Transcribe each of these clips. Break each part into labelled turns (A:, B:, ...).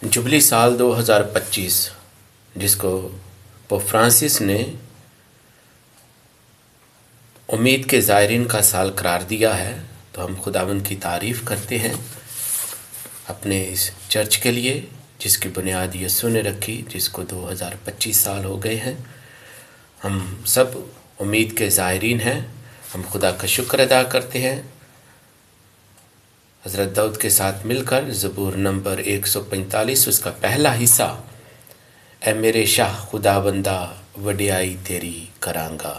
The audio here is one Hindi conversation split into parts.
A: जुबली साल 2025 जिसको पोप फ्रांसिस ने उम्मीद के ज़ायरीन का साल करार दिया है, तो हम खुदावंद की तारीफ़ करते हैं अपने इस चर्च के लिए जिसकी बुनियाद यीशु ने रखी, जिसको 2025 साल हो गए हैं। हम सब उम्मीद के ज़ायरीन हैं। हम खुदा का शुक्र अदा करते हैं हज़रत दाऊद के साथ मिलकर ज़बूर नंबर 145 उसका पहला हिस्सा, ए मेरे शाह खुदाबंदा वडियाई तेरी करांगा।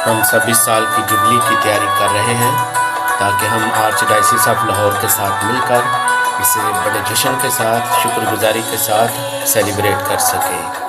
A: हम सब इस साल की जुबली की तैयारी कर रहे हैं ताकि हम आर्चडायसिस ऑफ लाहौर के साथ मिलकर इसे बड़े जश्न के साथ, शुक्रगुजारी के साथ सेलिब्रेट कर सकें।